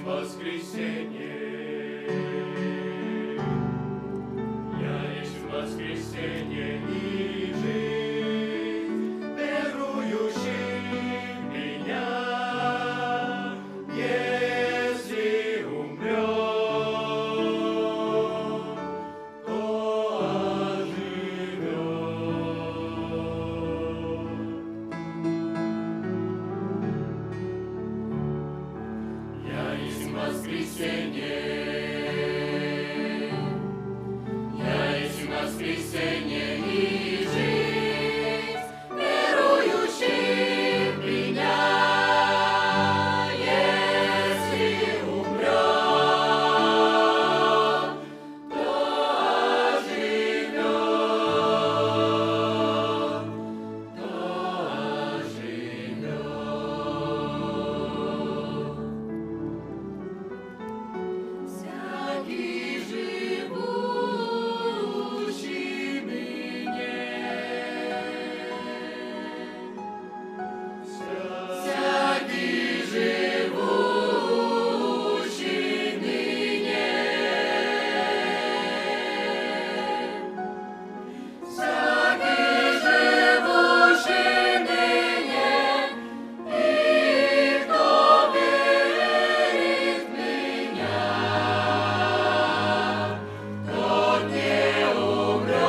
воскресенье, я есть воскресенье и жизнь, верующий в меня, если умрет, то оживет. Я есть воскресенье, я есть воскресенье и жизнь, верующий в меня, если умрет, то оживет, то оживет. Всякий живущий ныне, всякий живущий ныне, всякий живущий ныне, и кто верит в меня, тот не умрет,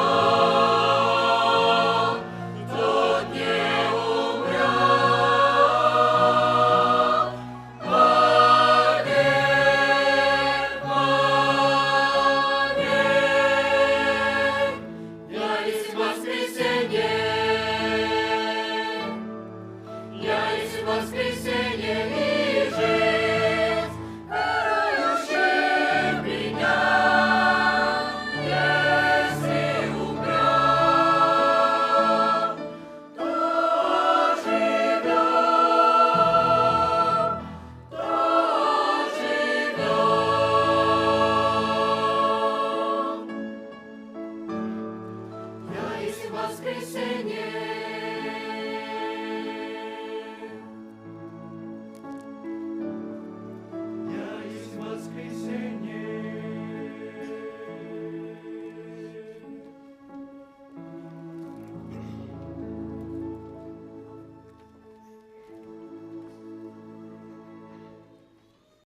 тот не умрет, вовек, вовек. Я есть воскресенье, я есть воскресенье и жизнь, верующий в меня, если умрет, то оживет, то оживет. Я есть воскресенье,